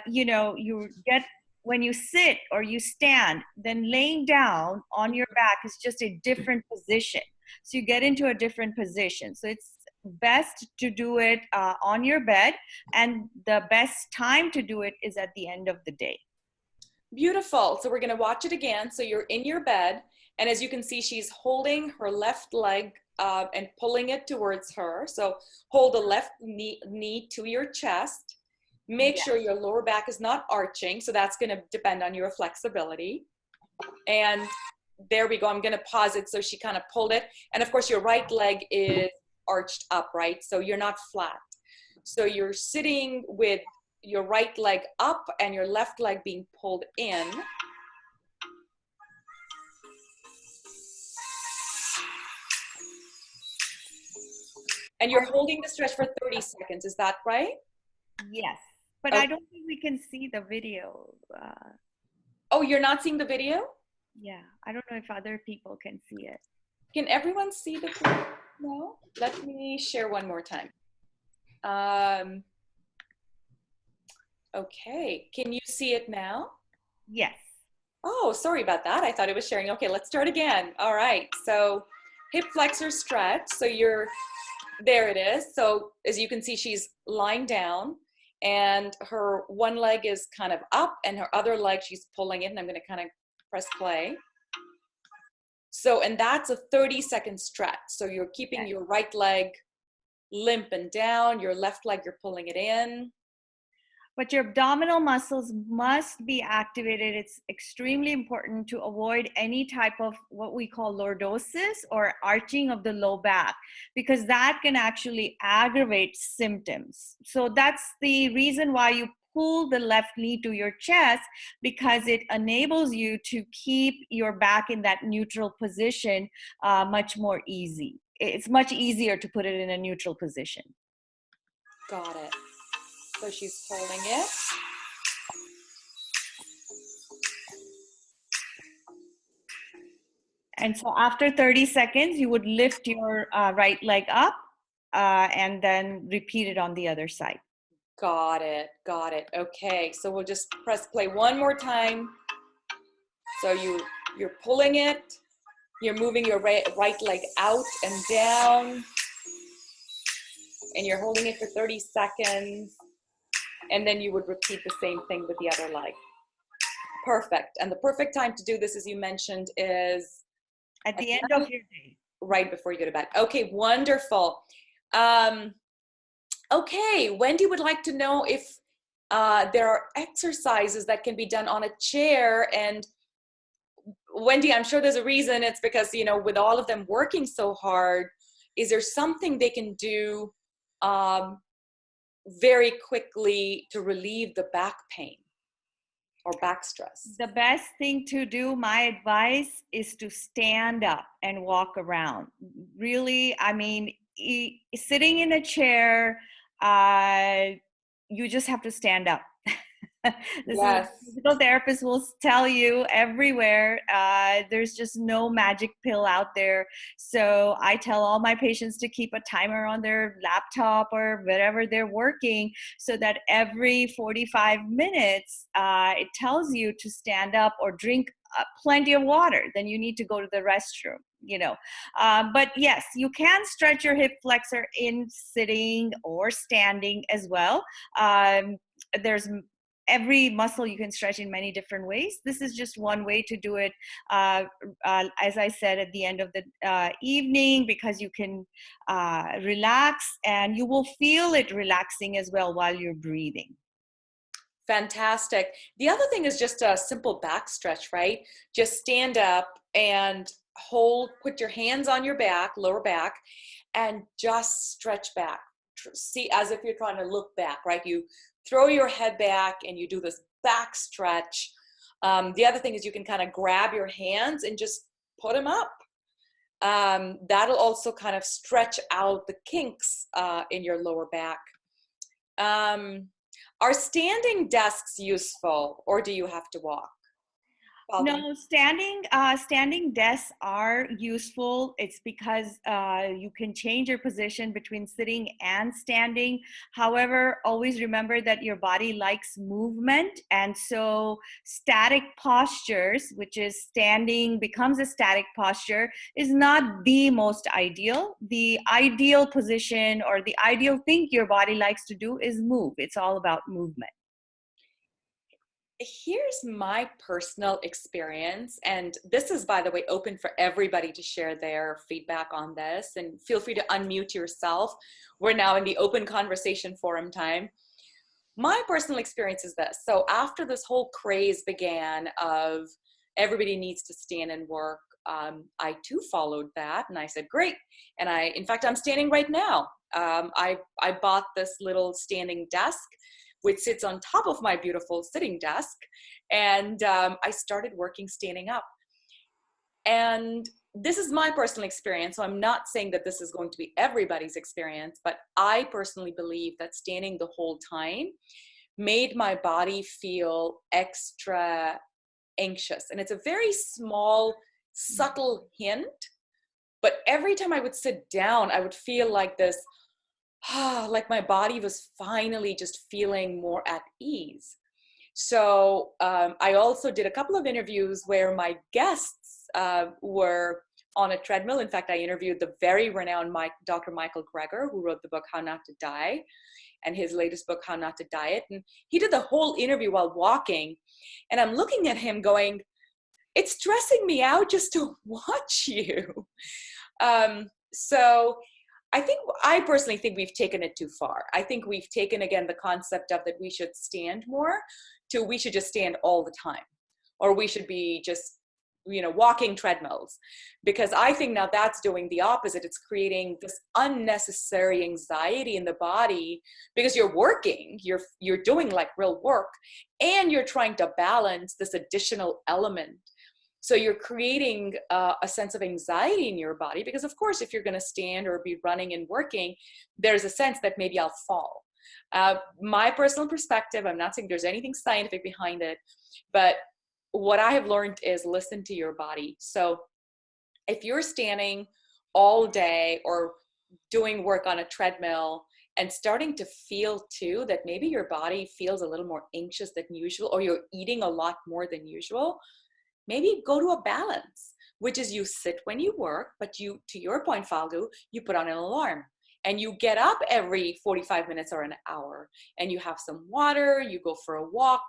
you get, when you sit or you stand, then laying down on your back is just a different position. So you get into a different position. So it's best to do it on your bed, and the best time to do it is at the end of the day. Beautiful. So we're going to watch it again. So you're in your bed, and as you can see, she's holding her left leg and pulling it towards her. So hold the left knee to your chest. Make sure your lower back is not arching. So that's going to depend on your flexibility. And there we go. I'm going to pause it. So she kind of pulled it. And of course, your right leg is arched up, right? So you're not flat. So you're sitting with your right leg up and your left leg being pulled in. And you're holding the stretch for 30 seconds. Is that right? Yes. But I don't think we can see the video. Oh, you're not seeing the video? Yeah. I don't know if other people can see it. Can everyone see the video? No? Let me share one more time. Okay. Can you see it now? Yes. Oh, sorry about that. I thought it was sharing. Okay, let's start again. All right. So hip flexor stretch. So there it is. So as you can see, she's lying down and her one leg is kind of up and her other leg, she's pulling it. And I'm going to kind of press play. So, and that's a 30-second stretch. So you're keeping your right leg limp and down, your left leg, you're pulling it in. But your abdominal muscles must be activated. It's extremely important to avoid any type of what we call lordosis or arching of the low back, because that can actually aggravate symptoms. So that's the reason why you pull the left knee to your chest, because it enables you to keep your back in that neutral position much more easy. It's much easier to put it in a neutral position. Got it. So she's holding it. And so after 30 seconds, you would lift your right leg up and then repeat it on the other side. Got it. Got it. Okay. So we'll just press play one more time. So you're pulling it. You're moving your right leg out and down. And you're holding it for 30 seconds. And then you would repeat the same thing with the other leg. Perfect. And the perfect time to do this, as you mentioned, is at the end of your day. Right before you go to bed. Okay, wonderful. Okay, Wendy would like to know if there are exercises that can be done on a chair. And Wendy, I'm sure there's a reason. It's because, you know, with all of them working so hard, is there something they can do very quickly to relieve the back pain or back stress? The best thing to do, my advice, is to stand up and walk around. Really, I mean, sitting in a chair, you just have to stand up. Yes. Physical therapists will tell you everywhere, there's just no magic pill out there. So I tell all my patients to keep a timer on their laptop or wherever they're working, so that every 45 minutes, it tells you to stand up or drink plenty of water. Then you need to go to the restroom, you know. But yes, you can stretch your hip flexor in sitting or standing as well. There's every muscle you can stretch in many different ways. This is just one way to do it, as I said, at the end of the evening, because you can relax and you will feel it relaxing as well while you're breathing. Fantastic. The other thing is just a simple back stretch, right? Just stand up and put your hands on your back, lower back, and just stretch back. See, as if you're trying to look back, right? You throw your head back and you do this back stretch. The other thing is you can kind of grab your hands and just put them up. That'll also kind of stretch out the kinks in your lower back. Are standing desks useful, or do you have to walk? No, standing desks are useful. It's because you can change your position between sitting and standing. However, always remember that your body likes movement, and so static postures, which is standing becomes a static posture, is not the most ideal. The ideal position or the ideal thing your body likes to do is move. It's all about movement. Here's my personal experience, and this is, by the way, open for everybody to share their feedback on this, and feel free to unmute yourself. We're now in the open conversation forum time. my personal experience is this. So after this whole craze began of everybody needs to stand and work, I too followed that, and I said, great. And in fact, I'm standing right now. I bought this little standing desk, which sits on top of my beautiful sitting desk. And I started working standing up. And this is my personal experience. So I'm not saying that this is going to be everybody's experience, but I personally believe that standing the whole time made my body feel extra anxious. And it's a very small, subtle hint, but every time I would sit down, I would feel like this, like my body was finally just feeling more at ease. So I also did a couple of interviews where my guests were on a treadmill. In fact, I interviewed the very renowned Dr. Michael Greger, who wrote the book How Not to Die, and his latest book, How Not to Diet. And he did the whole interview while walking. And I'm looking at him going, it's stressing me out just to watch you. So I personally think we've taken it too far. I think we've taken, again, the concept of that we should stand more to we should just stand all the time, or we should be just, walking treadmills, because I think now that's doing the opposite. It's creating this unnecessary anxiety in the body because you're working, you're doing like real work, and you're trying to balance this additional element. So you're creating a sense of anxiety in your body because, of course, if you're going to stand or be running and working, there's a sense that maybe I'll fall. My personal perspective, I'm not saying there's anything scientific behind it, but what I have learned is listen to your body. So if you're standing all day or doing work on a treadmill and starting to feel too that maybe your body feels a little more anxious than usual, or you're eating a lot more than usual, maybe go to a balance, which is you sit when you work, but you, to your point, Falgu, you put on an alarm and you get up every 45 minutes or an hour and you have some water, you go for a walk.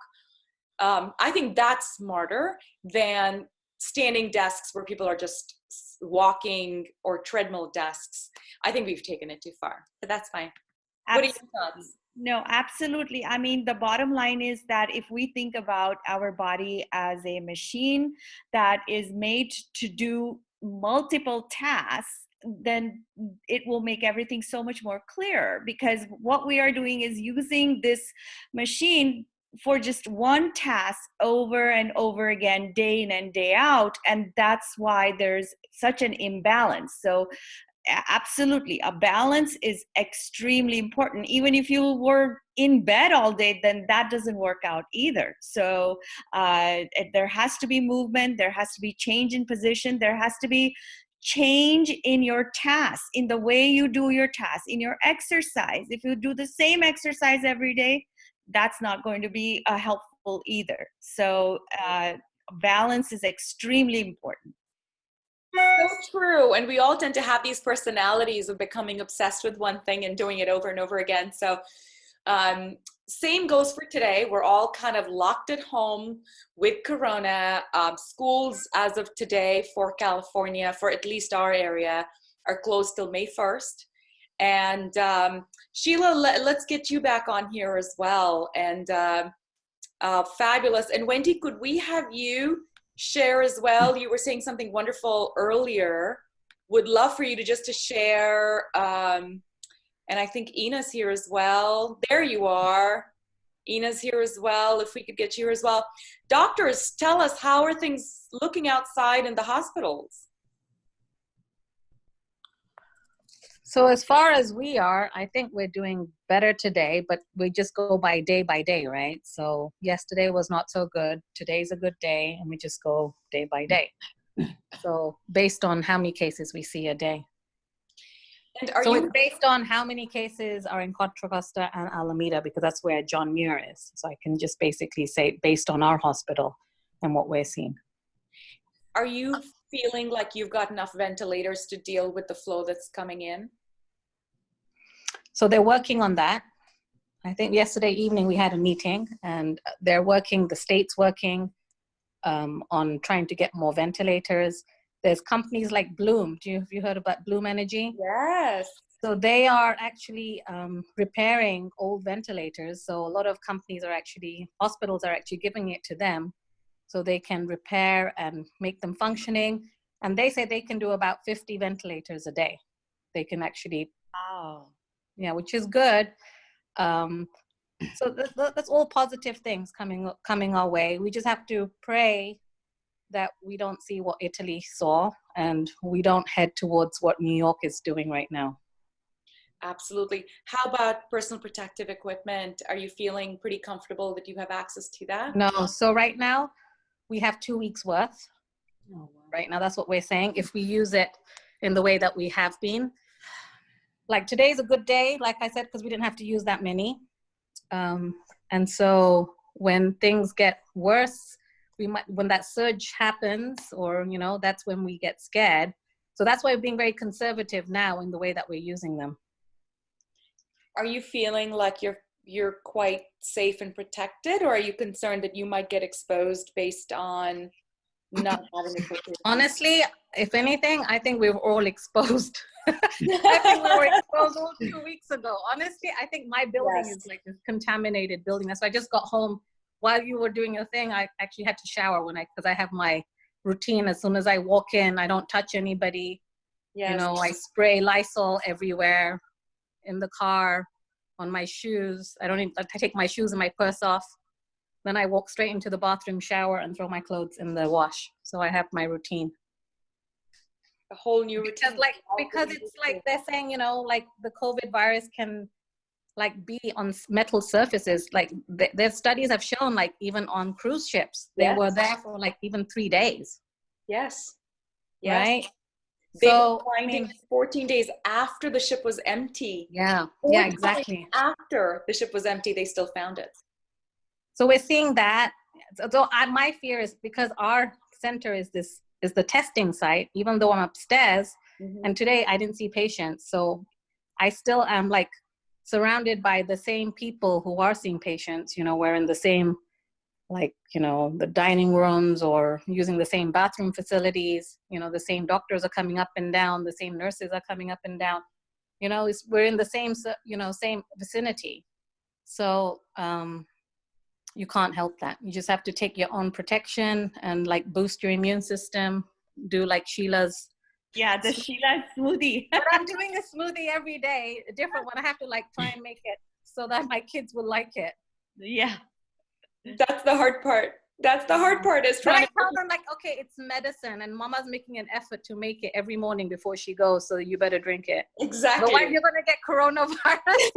I think that's smarter than standing desks where people are just walking, or treadmill desks. I think we've taken it too far, but that's fine. Absolutely. What are your thoughts? No, absolutely. I mean, the bottom line is that if we think about our body as a machine that is made to do multiple tasks, then it will make everything so much more clear, because what we are doing is using this machine for just one task over and over again, day in and day out. And that's why there's such an imbalance. So absolutely, a balance is extremely important. Even if you were in bed all day, then that doesn't work out either. So there has to be movement, there has to be change in position, there has to be change in your tasks, in the way you do your tasks, in your exercise. If you do the same exercise every day, that's not going to be helpful either. So balance is extremely important. So true. And we all tend to have these personalities of becoming obsessed with one thing and doing it over and over again. So same goes for today. We're all kind of locked at home with Corona. Schools as of today for California, for at least our area, are closed till May 1st. And Sheila, let's get you back on here as well. And fabulous. And Wendy, could we have you share as well? You were saying something wonderful earlier. Would love for you to share. And I think Ina's here as well. There you are. Ina's here as well. If we could get you here as well. Doctors, tell us, how are things looking outside in the hospitals? So as far as we are, I think we're doing better today, but we just go by day, right? So yesterday was not so good. Today's a good day, and we just go day by day. So based on how many cases we see a day. And it's based on how many cases are in Contra Costa and Alameda, because that's where John Muir is. So I can just basically say based on our hospital and what we're seeing. Are you feeling like you've got enough ventilators to deal with the flow that's coming in? So they're working on that. I think yesterday evening we had a meeting, and they're working, the state's working on trying to get more ventilators. There's companies like Bloom. Have you heard about Bloom Energy? Yes. So they are actually repairing old ventilators. So a lot of companies are actually, hospitals are actually giving it to them so they can repair and make them functioning. And they say they can do about 50 ventilators a day. They can actually, Wow. yeah, which is good. So that's all positive things coming our way. We just have to pray that we don't see what Italy saw and we don't head towards what New York is doing right now. Absolutely. How about personal protective equipment? Are you feeling pretty comfortable that you have access to that? No, so right now we have 2 weeks worth. Oh, wow. Right now, that's what we're saying. If we use it in the way that we have been, like today's a good day, like I said, because we didn't have to use that many. And so when things get worse, when that surge happens, or, you know, that's when we get scared. So that's why we're being very conservative now in the way that we're using them. Are you feeling like you're quite safe and protected, or are you concerned that you might get exposed based on not having a quick response? Honestly, if anything, I think we were all exposed. I think we were exposed all 2 weeks ago. Honestly, I think my building is like a contaminated building. That's why I just got home while you were doing your thing. I actually had to shower because I have my routine. As soon as I walk in, I don't touch anybody. Yes. You know, I spray Lysol everywhere, in the car, on my shoes. I take my shoes and my purse off. Then I walk straight into the bathroom, shower, and throw my clothes in the wash. So I have my routine. A whole new routine. Because it's like they're saying, you know, like the COVID virus can like be on metal surfaces. Like their studies have shown, like even on cruise ships, they were there for like even 3 days. Yes. Right? So I mean, 14 days after the ship was empty. Yeah. Yeah, exactly. After the ship was empty, they still found it. So we're seeing that. So my fear is because our center is the testing site, even though I'm upstairs, and today I didn't see patients. So I still am like surrounded by the same people who are seeing patients, you know, we're in the same, like, you know, the dining rooms or using the same bathroom facilities, you know, the same doctors are coming up and down, the same nurses are coming up and down, you know, we're in the same, you know, same vicinity. So, you can't help that. You just have to take your own protection and like boost your immune system. Do like Sheila's. Yeah, the Sheila smoothie. But I'm doing a smoothie every day, a different one. I have to like try and make it so that my kids will like it. Yeah. That's the hard part. That's the hard part is trying to tell them like, okay, it's medicine and mama's making an effort to make it every morning before she goes. So you better drink it. Exactly. Otherwise you're going to get coronavirus.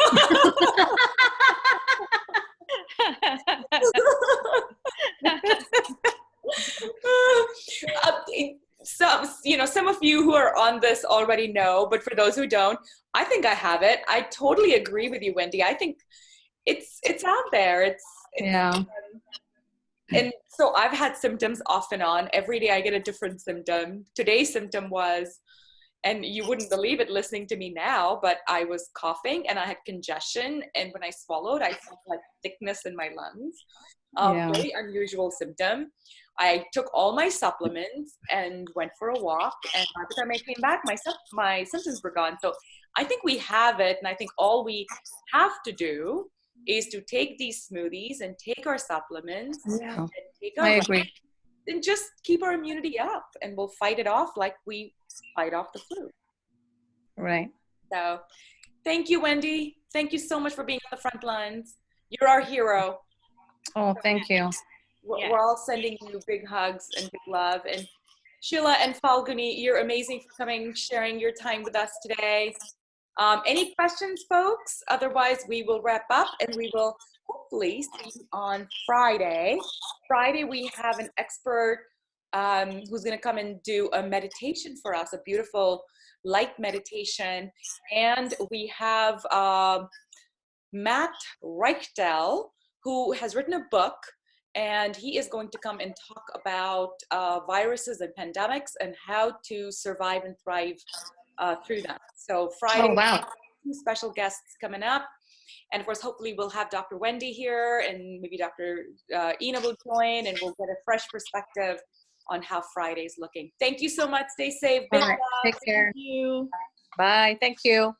Some of you who are on this already know, but for those who don't, I think I have it. I totally agree with you, Wendy. I think it's out there. Yeah. And so I've had symptoms off and on. Every day I get a different symptom. Today's symptom was, and you wouldn't believe it listening to me now, but I was coughing and I had congestion. And when I swallowed, I felt like thickness in my lungs. Very unusual symptom. I took all my supplements and went for a walk. And by the time I came back, my symptoms were gone. So I think we have it. And I think all we have to do is to take these smoothies and take our supplements. Yeah, and take our I agree. And just keep our immunity up, and we'll fight it off like we fight off the flu. Right. So thank you, Wendy. Thank you so much for being on the front lines. You're our hero. Oh, thank you. We're all sending you big hugs and big love. And Sheila and Falguni, you're amazing for coming, sharing your time with us today. Any questions, folks? Otherwise, we will wrap up and we will hopefully see you on Friday. Friday, we have an expert who's going to come and do a meditation for us, a beautiful light meditation. And we have Matt Reichtel, who has written a book, and he is going to come and talk about viruses and pandemics and how to survive and thrive through them. So Friday, Oh, wow. 2 special guests coming up. And of course, hopefully we'll have Dr. Wendy here, and maybe Dr. Ina will join, and we'll get a fresh perspective on how Friday's looking. Thank you so much. Stay safe. Big love. Take care. Thank you. Bye. Thank you.